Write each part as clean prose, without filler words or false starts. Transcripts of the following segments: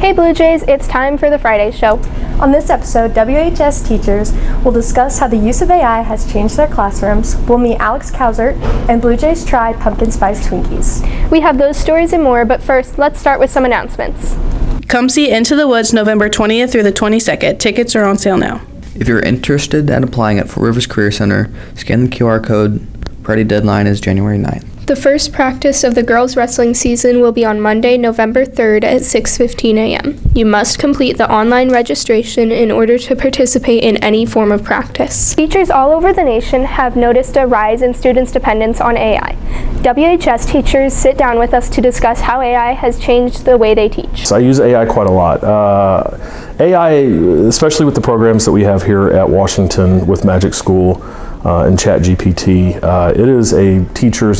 Hey Blue Jays, it's time for the Friday show. On this episode, WHS teachers will discuss how the use of AI has changed their classrooms. We'll meet Alex Cowsert, and Blue Jays try pumpkin spice Twinkies. We have those stories and more, but first, let's start with some announcements. Come see Into the Woods November 20th through the 22nd. Tickets are on sale now. If you're interested in applying at Fort Rivers Career Center, scan the QR code. Ready deadline is January 9th. The first practice of the girls' wrestling season will be on Monday, November 3rd at 6:15 a.m. You must complete the online registration in order to participate in any form of practice. Teachers all over the nation have noticed a rise in students' dependence on AI. WHS teachers sit down with us to discuss how AI has changed the way they teach. So I use AI quite a lot. AI, especially with the programs that we have here at Washington with Magic School, and ChatGPT,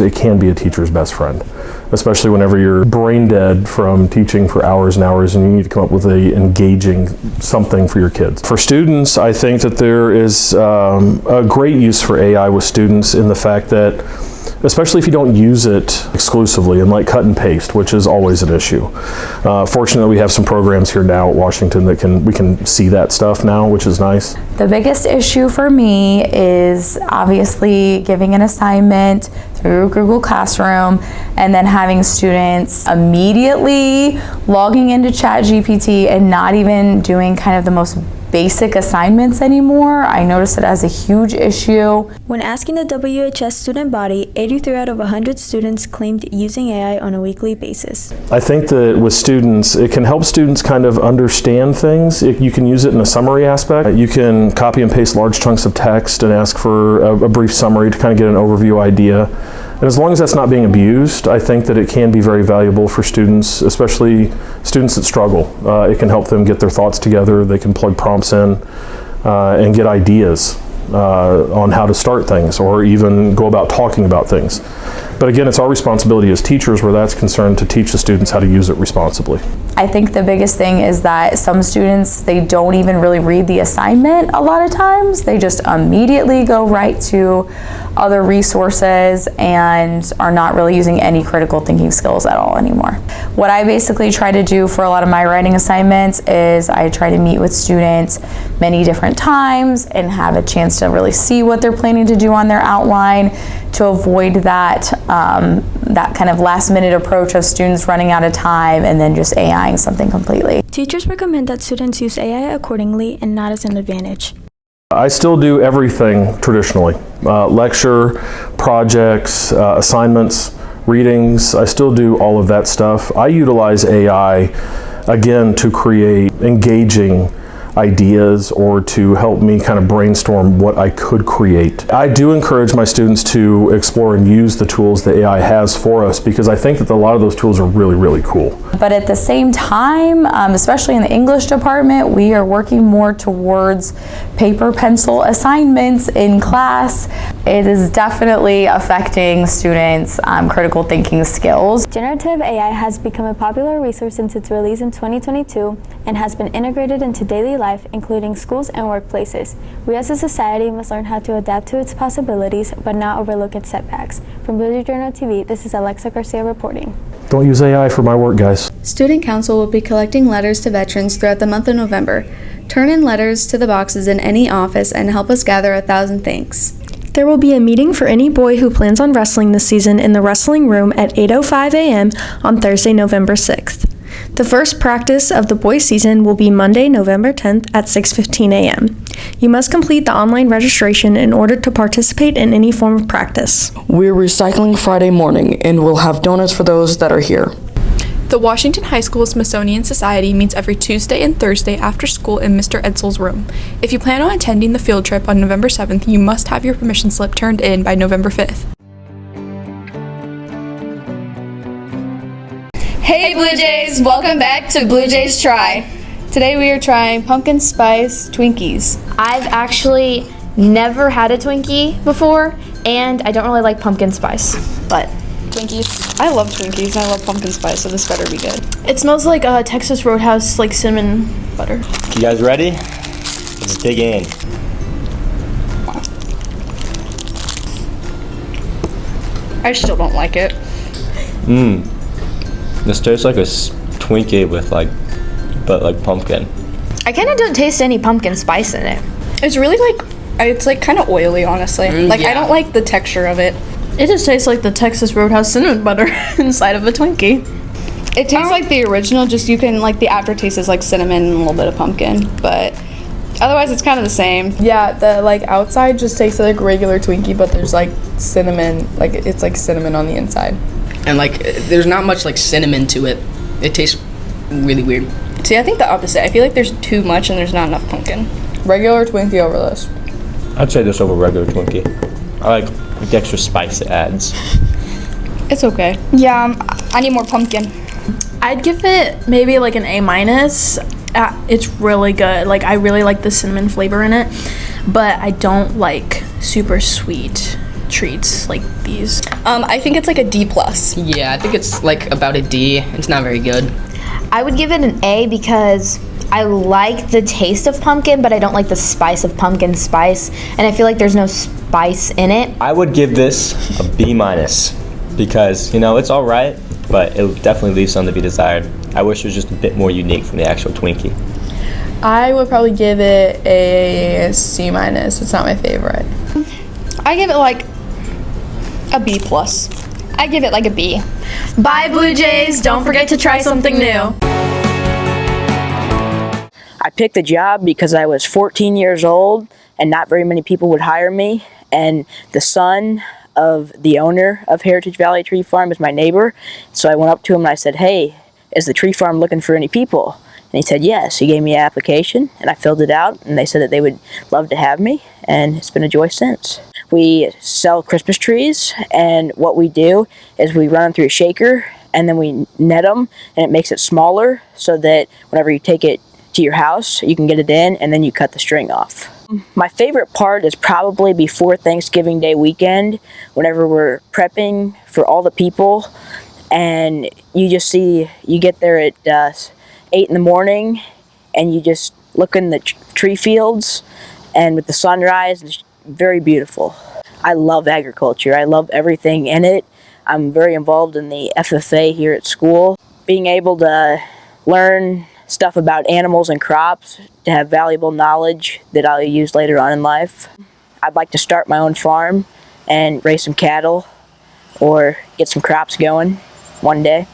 it can be a teacher's best friend, especially whenever you're brain dead from teaching for hours and hours and you need to come up with a engaging something for your kids. For students, I think that there is a great use for AI with students in the fact that, especially if you don't use it exclusively and like cut and paste, which is always an issue. Fortunately, we have some programs here now at Washington that we can see that stuff now, which is nice. The biggest issue for me is obviously giving an assignment through Google Classroom and then having students immediately logging into ChatGPT and not even doing kind of the most basic assignments anymore. I notice it as a huge issue. When asking the WHS student body, 83 out of 100 students claimed using AI on a weekly basis. I think that with students, it can help students kind of understand things. You can use it in a summary aspect. You can copy and paste large chunks of text and ask for a brief summary to kind of get an overview idea. And as long as that's not being abused, I think that it can be very valuable for students, especially students that struggle. It can help them get their thoughts together. They can plug prompts in and get ideas on how to start things or even go about talking about things. But again, it's our responsibility as teachers where that's concerned to teach the students how to use it responsibly. I think the biggest thing is that some students, they don't even really read the assignment a lot of times. They just immediately go right to other resources and are not really using any critical thinking skills at all anymore. What I basically try to do for a lot of my writing assignments is I try to meet with students many different times and have a chance to really see what they're planning to do on their outline to avoid that kind of last minute approach of students running out of time and then just AIing something completely. Teachers recommend that students use AI accordingly and not as an advantage. I still do everything traditionally. Lecture, projects, assignments, readings, I still do all of that stuff. I utilize AI, again, to create engaging ideas or to help me kind of brainstorm what I could create. I do encourage my students to explore and use the tools that AI has for us because I think that a lot of those tools are really, really cool. But at the same time, especially in the English department, we are working more towards paper pencil assignments in class. It is definitely affecting students' critical thinking skills. Generative AI has become a popular resource since its release in 2022 and has been integrated into daily life, including schools and workplaces. We as a society must learn how to adapt to its possibilities, but not overlook its setbacks. From Blue Journal TV, this is Alexa Garcia reporting. Don't use AI for my work, guys. Student Council will be collecting letters to veterans throughout the month of November. Turn in letters to the boxes in any office and help us gather 1,000 thanks. There will be a meeting for any boy who plans on wrestling this season in the wrestling room at 8:05 a.m. on Thursday, November 6th. The first practice of the boys' season will be Monday, November 10th at 6:15 a.m. You must complete the online registration in order to participate in any form of practice. We're recycling Friday morning and we'll have donuts for those that are here. The Washington High School Smithsonian Society meets every Tuesday and Thursday after school in Mr. Edsell's room. If you plan on attending the field trip on November 7th, you must have your permission slip turned in by November 5th. Hey Blue Jays, welcome back to Blue Jays Try. Today we are trying pumpkin spice Twinkies. I've actually never had a Twinkie before, and I don't really like pumpkin spice, but Twinkies. I love Twinkies and I love pumpkin spice, so this better be good. It smells like Texas Roadhouse, like cinnamon butter. You guys ready? Let's dig in. I still don't like it. This tastes like a Twinkie with like but like pumpkin. I kind of don't taste any pumpkin spice in it. It's really it's like kind of oily, honestly. I don't like the texture of it. It just tastes like the Texas Roadhouse cinnamon butter inside of a Twinkie. It tastes like the original, just you can, like, the aftertaste is like cinnamon and a little bit of pumpkin, but otherwise it's kind of the same. Yeah, the like outside just tastes like regular Twinkie, but there's like cinnamon, like it's like cinnamon on the inside. And like there's not much like cinnamon to it. It tastes really weird. See, I think the opposite. I feel like there's too much and there's not enough pumpkin. Regular Twinkie over this. I'd say this over regular Twinkie. I like the extra spice it adds. It's okay. Yeah, I need more pumpkin. I'd give it maybe like an A-. It's really good. Like, I really like the cinnamon flavor in it, but I don't like super sweet treats like these. I think it's like a D+. Yeah, I think it's like about a D. It's not very good. I would give it an A because I like the taste of pumpkin, but I don't like the spice of pumpkin spice, and I feel like there's no spice in it. I would give this a B- because, it's all right, but it definitely leaves some to be desired. I wish it was just a bit more unique from the actual Twinkie. I would probably give it a C-. It's not my favorite. I give it like a B+. I give it like a B. Bye, Blue Jays. Don't forget to try something new. I picked the job because I was 14 years old and not very many people would hire me, and the son of the owner of Heritage Valley Tree Farm is my neighbor. So I went up to him and I said, "Hey, is the tree farm looking for any people?" And he said yes. He gave me an application and I filled it out, and they said that they would love to have me, and it's been a joy since. We sell Christmas trees, and what we do is we run them through a shaker and then we net them, and it makes it smaller so that whenever you take it to your house, you can get it in, and then you cut the string off. My favorite part is probably before Thanksgiving Day weekend, whenever we're prepping for all the people, and you get there at 8 in the morning, and you just look in the tree fields, and with the sunrise, it's very beautiful. I love agriculture. I love everything in it. I'm very involved in the FFA here at school. Being able to learn stuff about animals and crops, to have valuable knowledge that I'll use later on in life. I'd like to start my own farm and raise some cattle or get some crops going one day.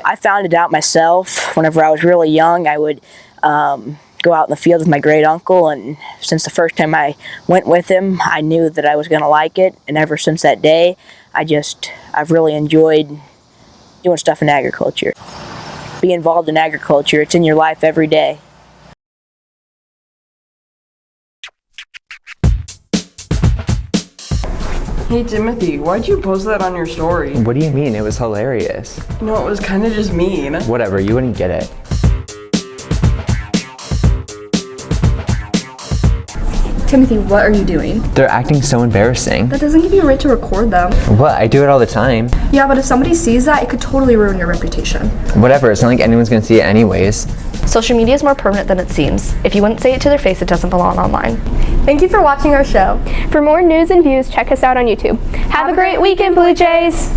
I found it out myself. Whenever I was really young, I would go out in the field with my great uncle, and since the first time I went with him, I knew that I was going to like it, and ever since that day, I've really enjoyed doing stuff in agriculture. Be involved in agriculture. It's in your life every day. Hey Timothy, why'd you post that on your story? What do you mean? It was hilarious. No, it was kind of just mean. Whatever, you wouldn't get it. Timothy, what are you doing? They're acting so embarrassing. That doesn't give you a right to record them. What? I do it all the time. Yeah, but if somebody sees that, it could totally ruin your reputation. Whatever, it's not like anyone's gonna see it anyways. Social media is more permanent than it seems. If you wouldn't say it to their face, it doesn't belong online. Thank you for watching our show. For more news and views, check us out on YouTube. Have a great weekend, Blue Jays!